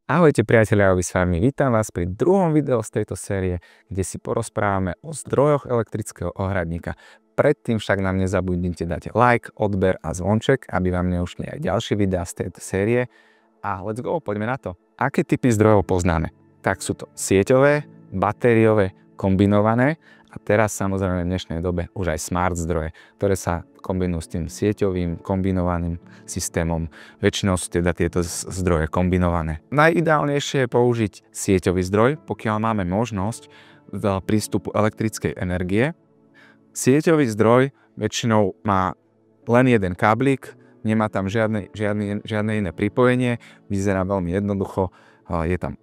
Ahojte priatelia, s vami vítam vás pri druhom videu z tejto série, kde si porozprávame o zdrojoch elektrického ohradníka. Predtým však nám nezabudnite dať like, odber a zvonček, aby vám neušli aj ďalšie videá z tejto série. A let's go, poďme na to. Aké typy zdrojov poznáme? Tak sú to sieťové, batériové, kombinované a teraz samozrejme v dnešnej dobe už aj smart zdroje, ktoré sa kombinujú s tým sieťovým kombinovaným systémom. Väčšinou sú teda tieto zdroje kombinované. Najideálnejšie je použiť sieťový zdroj, pokiaľ máme možnosť prístupu elektrickej energie. Sieťový zdroj väčšinou má len jeden káblik, nemá tam žiadne iné pripojenie, vyzerá veľmi jednoducho, je tam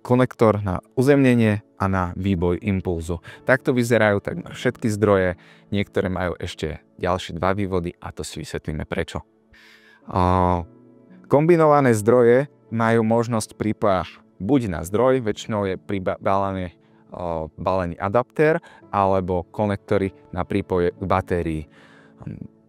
konektor na uzemnenie a na výboj impulzu. Takto vyzerajú takmer všetky zdroje, niektoré majú ešte ďalšie dva vývody a to si vysvetlíme prečo. Kombinované zdroje majú možnosť pripoja buď na zdroj, väčšinou je balený adaptér, alebo konektory na prípoje k batérii.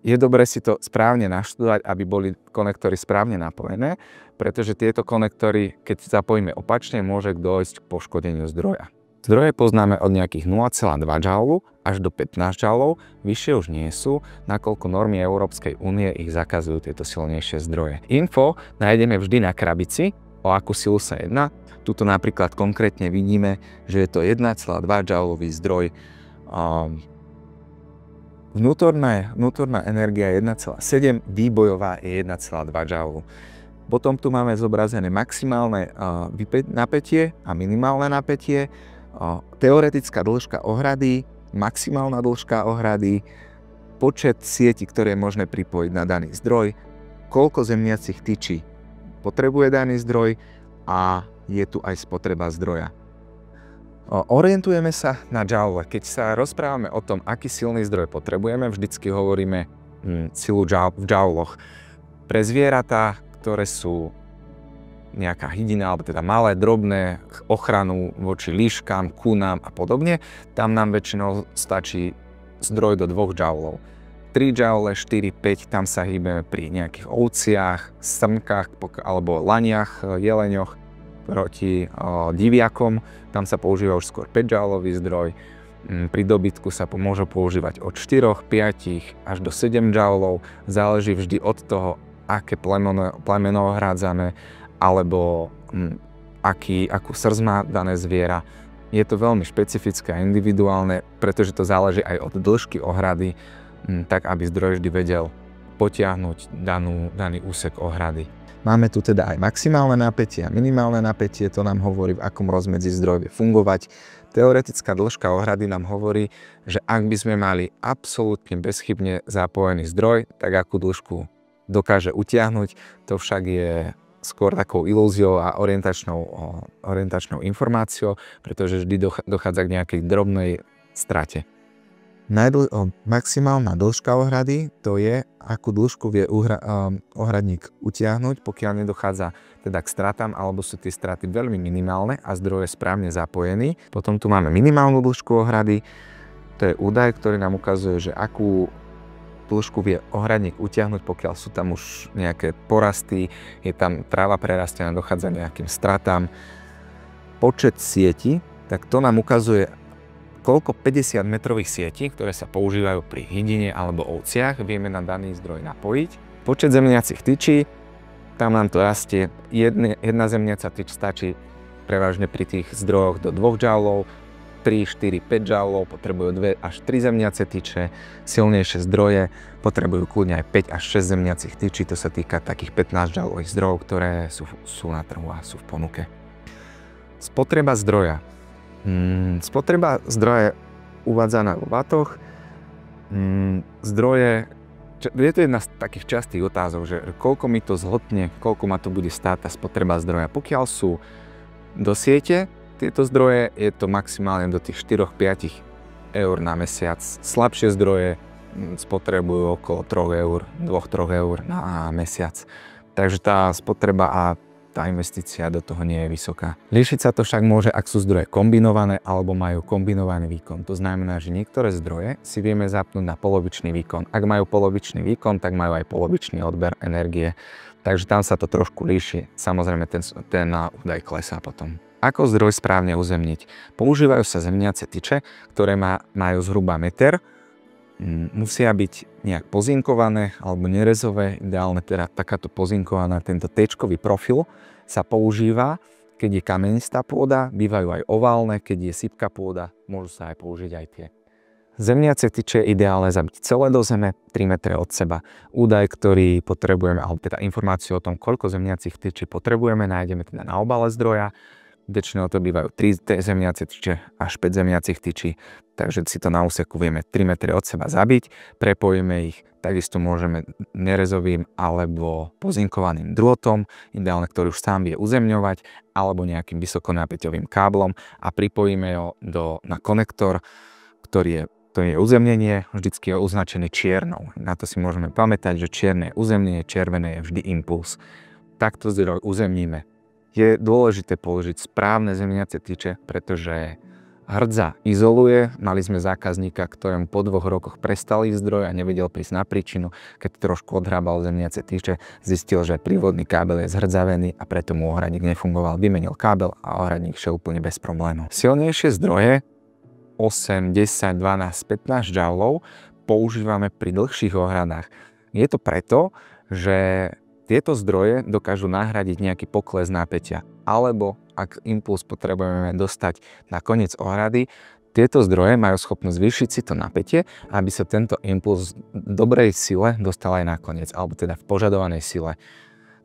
Je dobré si to správne naštudovať, aby boli konektory správne napojené, pretože tieto konektory, keď zapojíme opačne, môže dôjsť k poškodeniu zdroja. Zdroje poznáme od nejakých 0,2 Joule až do 15 Joule, vyššie už nie sú, nakoľko normy Európskej únie ich zakazujú tieto silnejšie zdroje. Info nájdeme vždy na krabici, o akú silu sa jedná. Tuto napríklad konkrétne vidíme, že je to 1,2 Joulový zdroj. Vnútorná energia je 1,7, výbojová je 1,2 Joule. Potom tu máme zobrazené maximálne napätie a minimálne napätie, teoretická dĺžka ohrady, maximálna dĺžka ohrady, počet sietí, ktoré je možné pripojiť na daný zdroj, koľko zemniacich tyčí potrebuje daný zdroj a je tu aj spotreba zdroja. Orientujeme sa na Joule. Keď sa rozprávame o tom, aký silný zdroj potrebujeme, vždycky hovoríme silu v Jouloch. Pre zvieratá, ktoré sú nejaká hydina, alebo teda malé, drobné, ochranu voči líškam, kúnam a podobne, tam nám väčšinou stačí zdroj do 2 Joulov. 3 Joule, 4, 5, tam sa hýbeme pri nejakých ovciach, srnkách alebo laniach, jeleňoch, proti diviakom, tam sa používa už skôr 5 Joulový zdroj. Pri dobytku sa môže používať od 4, 5 až do 7 Joulov, záleží vždy od toho, aké plemeno ohrádzame, alebo akú srdc má dané zviera. Je to veľmi špecifické a individuálne, pretože to záleží aj od dĺžky ohrady, tak aby zdroj vždy vedel potiahnuť daný úsek ohrady. Máme tu teda aj maximálne napätie a minimálne napätie, to nám hovorí, v akom rozmedzi zdroj vie fungovať. Teoretická dĺžka ohrady nám hovorí, že ak by sme mali absolútne bezchybne zapojený zdroj, tak akú dĺžku dokáže utiahnuť, to však je skôr takou ilúziou a orientačnou informáciou, pretože vždy dochádza k nejakej drobnej strate. Maximálna dĺžka ohrady, to je, akú dĺžku vie ohradník utiahnuť, pokiaľ nedochádza teda k stratám, alebo sú tie straty veľmi minimálne a zdroj je správne zapojený. Potom tu máme minimálnu dĺžku ohrady, to je údaj, ktorý nám ukazuje, že akú dĺžku vie ohradník utiahnuť, pokiaľ sú tam už nejaké porasty, je tam tráva prerastená, dochádza nejakým stratám. Počet sietí, tak to nám ukazuje, koľko 50 metrových sietí, ktoré sa používajú pri hydine alebo ovciach, vieme na daný zdroj napojiť. Počet zemniacich tyčí, tam nám to rastie, jedna zemniaca tyč stačí prevažne pri tých zdrojoch do 2 Joulov, 3, 4, 5 Joulov potrebujú 2 až 3 zemniace tyče, silnejšie zdroje potrebujú kľudne aj 5 až 6 zemniacich tyčí, to sa týka takých 15 Joulových zdrojov, ktoré sú na trhu a sú v ponuke. Spotreba zdroja. Spotreba zdroja je uvádzaná v watoch. Zdroje, je to jedna z takých častých otázok, že koľko mi to zhltne, koľko ma to bude stáť tá spotreba zdroja. Pokiaľ sú do siete tieto zdroje, je to maximálne do tých 4-5 eur na mesiac. Slabšie zdroje spotrebujú okolo 3 eur, 2-3 eur na mesiac. Takže tá spotreba a tá investícia do toho nie je vysoká. Líšiť sa to však môže, ak sú zdroje kombinované alebo majú kombinovaný výkon. To znamená, že niektoré zdroje si vieme zapnúť na polovičný výkon. Ak majú polovičný výkon, tak majú aj polovičný odber energie. Takže tam sa to trošku líši. Samozrejme ten údaj klesá potom. Ako zdroj správne uzemniť? Používajú sa zemniace tyče, ktoré majú zhruba meter. Musia byť nejak pozinkované alebo nerezové. Ideálne teda takáto pozinkovaná, tento téčkový profil sa používa, keď je kamenistá pôda, bývajú aj oválne, keď je sypká pôda, môžu sa aj použiť aj tie. Zemniace tyče je ideálne zabiť celé do zeme, 3 metre od seba. Údaj, ktorý potrebujeme, alebo teda informáciu o tom, koľko zemniacich tyčí potrebujeme, nájdeme teda na obale zdroja. Väčšinou to bývajú 3 zemniace tyče až 5 zemniacich tyčí, takže si to na úseku vieme 3 metre od seba zabiť, prepojíme ich, takisto môžeme nerezovým alebo pozinkovaným drôtom, ideálne, ktorý už sám vie uzemňovať, alebo nejakým vysokonápäťovým káblom a pripojíme ho na konektor, to je uzemnenie, vždycky je označený čiernou. Na to si môžeme pamätať, že čierne je uzemnenie, červené je vždy impuls. Takto zdroj uzemníme. Je dôležité použiť správne zemniace tyče, pretože hrdza izoluje. Mali sme zákazníka, ktorému po 2 rokoch prestali zdroj a nevedel prísť na príčinu. Keď trošku odhrábal zemniace tyče, zistil, že prívodný kábel je zhrdzavený a preto mu ohradník nefungoval. Vymenil kábel a ohradník šiel úplne bez problémov. Silnejšie zdroje 8, 10, 12, 15 joulov používame pri dlhších ohradách. Je to preto, že tieto zdroje dokážu nahradiť nejaký pokles napätia. Alebo ak impuls potrebujeme dostať na koniec ohrady, tieto zdroje majú schopnosť zvýšiť si to napätie, aby sa tento impuls v dobrej sile dostal aj na koniec, alebo teda v požadovanej sile.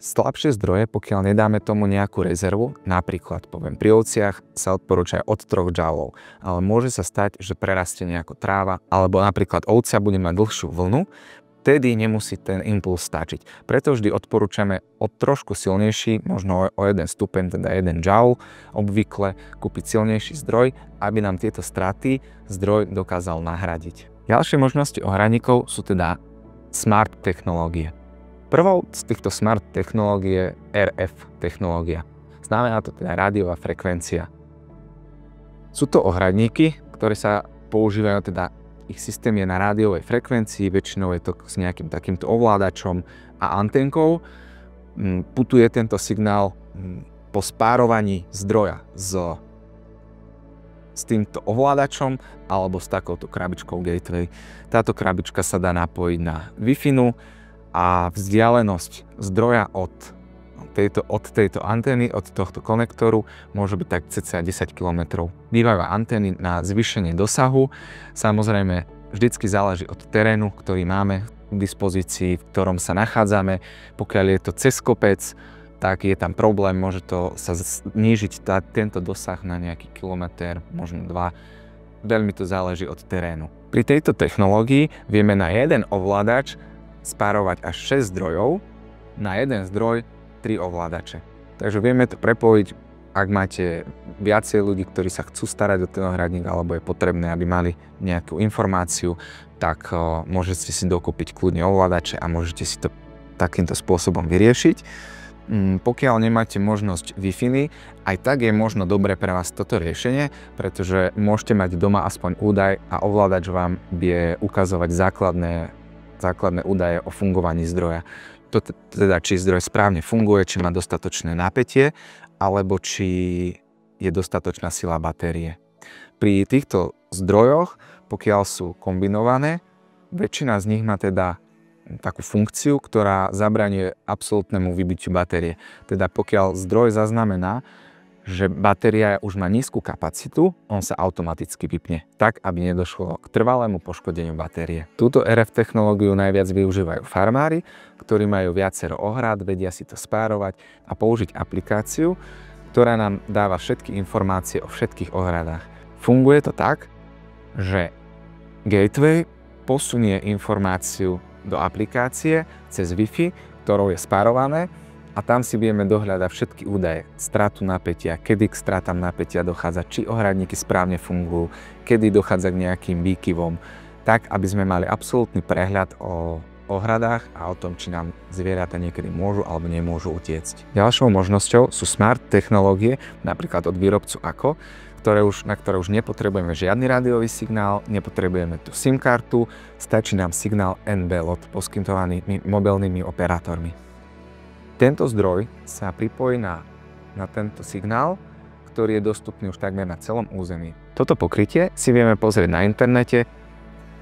Slabšie zdroje, pokiaľ nedáme tomu nejakú rezervu, napríklad poviem pri ovciach sa odporúča od 3 joulov, ale môže sa stať, že prerastie nejako tráva, alebo napríklad ovcia bude mať dlhšiu vlnu, vtedy nemusí ten impuls stačiť. Preto vždy odporúčame od trošku silnejší, možno o 1 stupeň, teda 1 joule, obvykle kúpiť silnejší zdroj, aby nám tieto straty zdroj dokázal nahradiť. Ďalšie možnosti ohradníkov sú teda smart technológie. Prvou z týchto smart technológie je RF technológia. Znamená to teda rádiová frekvencia. Sú to ohradníky, ktoré sa používajú teda ich systém je na rádiovej frekvencii, väčšinou je to s nejakým takýmto ovládačom a antenkou. Putuje tento signál po spárovaní zdroja s týmto ovládačom alebo s takouto krabičkou gateway. Táto krabička sa dá napojiť na Wi-Fi a vzdialenosť zdroja od tejto antény, od tohto konektoru môže byť tak cca 10 km. Bývajú antény na zvýšenie dosahu. Samozrejme, vždycky záleží od terénu, ktorý máme k dispozícii, v ktorom sa nachádzame. Pokiaľ je to cez kopec, tak je tam problém, môže to sa znížiť tento dosah na nejaký kilometr, možno 2. Veľmi to záleží od terénu. Pri tejto technológii vieme na jeden ovládač spárovať až 6 zdrojov, na jeden zdroj 3 ovládače. Takže vieme to prepojiť, ak máte viacej ľudí, ktorí sa chcú starať o ten ohradník, alebo je potrebné, aby mali nejakú informáciu, tak môžete si dokúpiť kľudne ovládače a môžete si to takýmto spôsobom vyriešiť. Pokiaľ nemáte možnosť Wi-Fi, aj tak je možno dobre pre vás toto riešenie, pretože môžete mať doma aspoň údaj a ovládač vám vie ukazovať základné údaje o fungovaní zdroja. Teda či zdroj správne funguje, či má dostatočné napätie, alebo či je dostatočná sila batérie. Pri týchto zdrojoch, pokiaľ sú kombinované, väčšina z nich má teda takú funkciu, ktorá zabraňuje absolútnemu vybitiu batérie. Teda pokiaľ zdroj zaznamená, že batéria už má nízku kapacitu, on sa automaticky vypne, tak aby nedošlo k trvalému poškodeniu batérie. Túto RF technológiu najviac využívajú farmári, ktorí majú viacero ohrad, vedia si to spárovať a použiť aplikáciu, ktorá nám dáva všetky informácie o všetkých ohradách. Funguje to tak, že gateway posunie informáciu do aplikácie cez Wi-Fi, ktorou je spárované, a tam si vieme dohľadať všetky údaje, stratu napätia, kedy k stratám napätia dochádza, či ohradníky správne fungujú, kedy dochádza k nejakým výkyvom, tak aby sme mali absolútny prehľad o ohradách a o tom, či nám zvieratá niekedy môžu alebo nemôžu utiecť. Ďalšou možnosťou sú smart technológie, napríklad od výrobcu AKO, na ktoré už nepotrebujeme žiadny rádiový signál, nepotrebujeme tú SIM kartu, stačí nám signál NB-LOT poskytovaný mobilnými operátormi. Tento zdroj sa pripojí na tento signál, ktorý je dostupný už takmer na celom území. Toto pokrytie si vieme pozrieť na internete,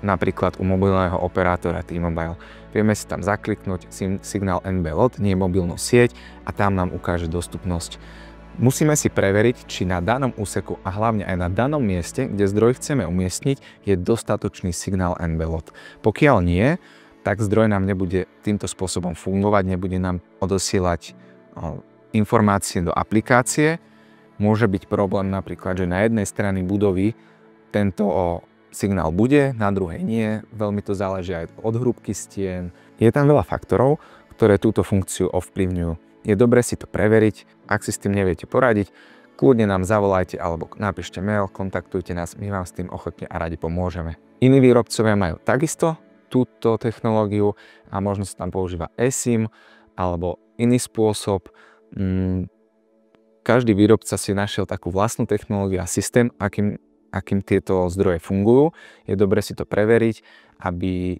napríklad u mobilného operátora T-Mobile. Vieme si tam zakliknúť signál NB-LOT, nie mobilnú sieť, a tam nám ukáže dostupnosť. Musíme si preveriť, či na danom úseku a hlavne aj na danom mieste, kde zdroj chceme umiestniť, je dostatočný signál NB-LOT. Pokiaľ nie, tak zdroj nám nebude týmto spôsobom fungovať, nebude nám odosielať informácie do aplikácie. Môže byť problém napríklad, že na jednej strane budovy tento signál bude, na druhej nie. Veľmi to záleží aj od hrúbky stien. Je tam veľa faktorov, ktoré túto funkciu ovplyvňujú. Je dobre si to preveriť. Ak si s tým neviete poradiť, kľudne nám zavolajte alebo napíšte mail, kontaktujte nás, my vám s tým ochotne a radi pomôžeme. Iní výrobcovia majú takisto túto technológiu a možno sa tam používa eSIM alebo iný spôsob. Každý výrobca si našiel takú vlastnú technológiu a systém, akým tieto zdroje fungujú. Je dobre si to preveriť, aby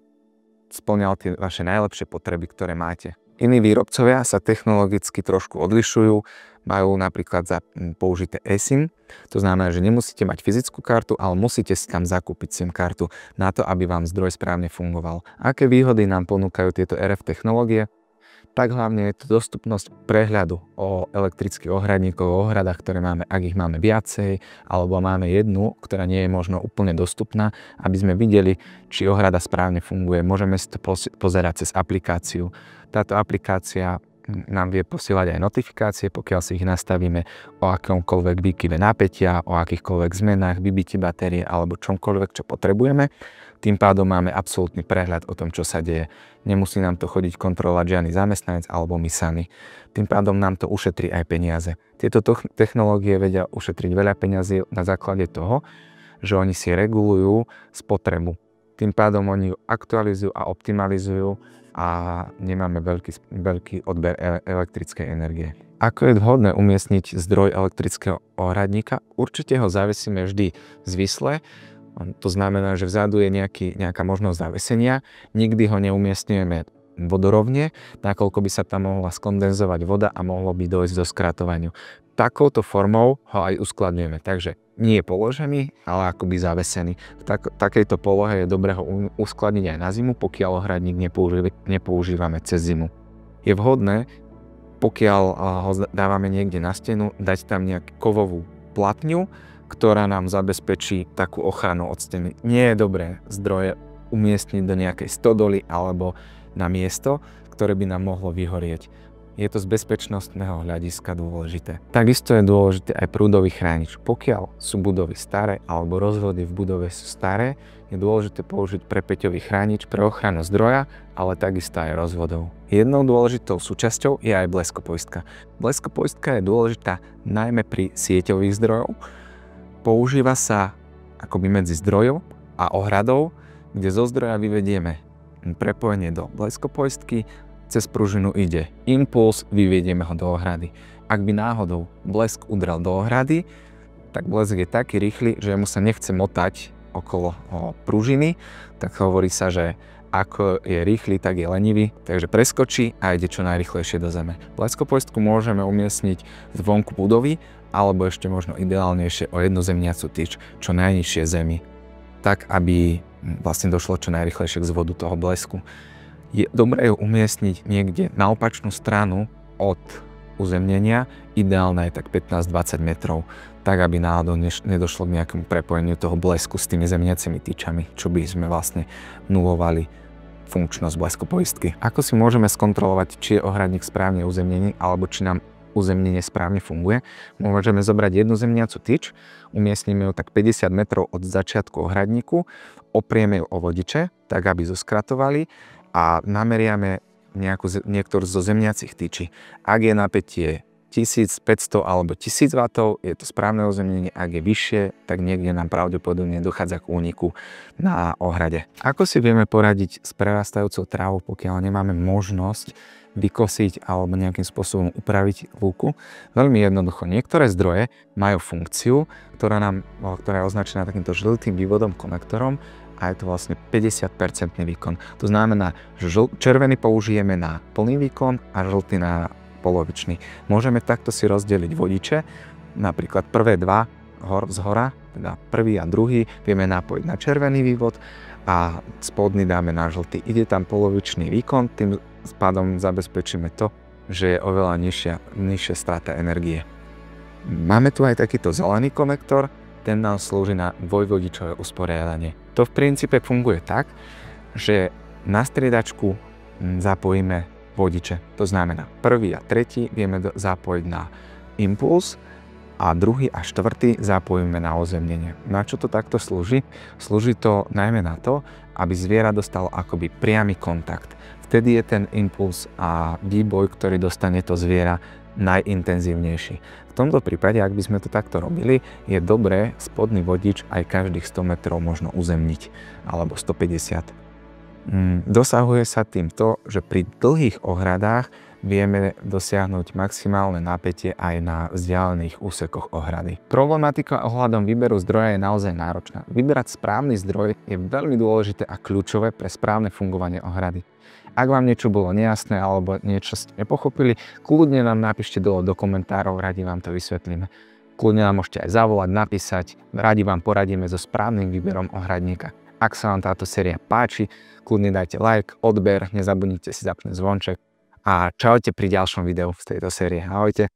spĺňal tie vaše najlepšie potreby, ktoré máte. Iní výrobcovia sa technologicky trošku odlišujú, majú napríklad použité eSIM, to znamená, že nemusíte mať fyzickú kartu, ale musíte si tam zakúpiť SIM kartu na to, aby vám zdroj správne fungoval. Aké výhody nám ponúkajú tieto RF technológie? Tak hlavne je to dostupnosť prehľadu o elektrických ohradníkoch, o ohradách, ktoré máme, ak ich máme viacej, alebo máme jednu, ktorá nie je možno úplne dostupná, aby sme videli, či ohrada správne funguje. Môžeme si to pozerať cez aplikáciu. Táto aplikácia nám vie posielať aj notifikácie, pokiaľ si ich nastavíme, o akomkoľvek výkyve napätia, o akýchkoľvek zmenách, vybití batérie alebo čomkoľvek, čo potrebujeme. Tým pádom máme absolútny prehľad o tom, čo sa deje. Nemusí nám to chodiť kontrolovať žiadny zamestnanec alebo my sami. Tým pádom nám to ušetrí aj peniaze. Tieto technológie vedia ušetriť veľa peňazí na základe toho, že oni si regulujú spotrebu. Tým pádom oni ju aktualizujú a optimalizujú a nemáme veľký odber elektrickej energie. Ako je vhodné umiestniť zdroj elektrického ohradníka? Určite ho zavesíme vždy zvisle. To znamená, že vzadu je nejaká možnosť zavesenia. Nikdy ho neumiestňujeme vodorovne, nakoľko by sa tam mohla skondenzovať voda a mohlo by dojsť do skratovaniu. Takouto formou ho aj uskladňujeme, takže nie je položený, ale akoby zavesený. V takejto polohe je dobré ho uskladniť aj na zimu, pokiaľ ohradník nepoužívame cez zimu. Je vhodné, pokiaľ ho dávame niekde na stenu, dať tam nejakú kovovú platňu, ktorá nám zabezpečí takú ochranu od steny. Nie je dobré zdroje umiestniť do nejakej stodoly alebo na miesto, ktoré by nám mohlo vyhorieť. Je to z bezpečnostného hľadiska dôležité. Takisto je dôležité aj prúdový chránič. Pokiaľ sú budovy staré alebo rozvody v budove sú staré, je dôležité použiť prepäťový chránič pre ochranu zdroja, ale takisto aj rozvodov. Jednou dôležitou súčasťou je aj bleskopoistka. Bleskopoistka je dôležitá najmä pri sieťových zdrojov. Používa sa akoby medzi zdrojom a ohradou, kde zo zdroja vyvedieme prepojenie do bleskopoistky, cez pružinu ide impuls, vyvedieme ho do ohrady. Ak by náhodou blesk udrel do ohrady, tak blesk je taký rýchly, že mu sa nechce motať okolo pružiny, tak hovorí sa, že ako je rýchly, tak je lenivý, takže preskočí a ide čo najrýchlejšie do zeme. Bleskopoistku môžeme umiestniť zvonku budovy, alebo ešte možno ideálnejšie o jednu zemniacu tyč, čo najnižšie zemi, tak aby vlastne došlo čo najrýchlejšie k zvodu toho blesku. Je dobré ju umiestniť niekde na opačnú stranu od uzemnenia, ideálne je tak 15-20 metrov, tak aby náhodou nedošlo k nejakému prepojeniu toho blesku s tými zemniacimi tyčami, čo by sme vlastne nulovali funkčnosť bleskopoistky. Ako si môžeme skontrolovať, či je ohradník správne uzemnený, alebo či nám uzemnenie správne funguje? Môžeme zobrať jednu zemniacu tyč, umiestnime ju tak 50 metrov od začiatku ohradníku, oprieme ju o vodiče, tak aby zoskratovali a nameriame niektorú zo zemniacich tyčí. Ak je napätie 1500 alebo 1000 W, je to správne uzemnenie. Ak je vyššie, tak niekde nám pravdepodobne dochádza k úniku na ohrade. Ako si vieme poradiť s prerastajúcou trávou, pokiaľ nemáme možnosť vykosiť alebo nejakým spôsobom upraviť lúku? Veľmi jednoducho. Niektoré zdroje majú funkciu, ktorá je označená takýmto žltým vývodom, konektorom, a je to vlastne 50% výkon. To znamená, že červený použijeme na plný výkon a žltý na polovičný. Môžeme takto si rozdeliť vodiče, napríklad prvé dva zhora, teda prvý a druhý, vieme napojiť na červený vývod a spodný dáme na žltý. Ide tam polovičný výkon, tým pádom zabezpečíme to, že je oveľa nižšia strata energie. Máme tu aj takýto zelený konektor, ten nám slúži na dvojvodičové usporiadanie. To v princípe funguje tak, že na striedačku zapojíme vodiče. To znamená, prvý a tretí vieme zapojiť na impuls a druhý a štvrtý zapojíme na ozemnenie. Na čo to takto slúži? Slúži to najmä na to, aby zviera dostalo akoby priamy kontakt. Vtedy je ten impuls a výboj, ktorý dostane to zviera, najintenzívnejší. V tomto prípade, ak by sme to takto robili, je dobré spodný vodič aj každých 100 metrov možno uzemniť, alebo 150. Dosahuje sa tým to, že pri dlhých ohradách vieme dosiahnuť maximálne napätie aj na vzdialených úsekoch ohrady. Problematika ohľadom výberu zdroja je naozaj náročná. Vyberať správny zdroj je veľmi dôležité a kľúčové pre správne fungovanie ohrady. Ak vám niečo bolo nejasné alebo niečo ste nepochopili, kľudne nám napíšte dole do komentárov, radi vám to vysvetlíme. Kľudne nám môžete aj zavolať, napísať, radi vám poradíme so správnym výberom ohradníka. Ak sa vám táto séria páči, kľudne dajte like, odber, nezabudnite si zapnúť zvonček a čaute pri ďalšom videu z tejto série. Ahojte.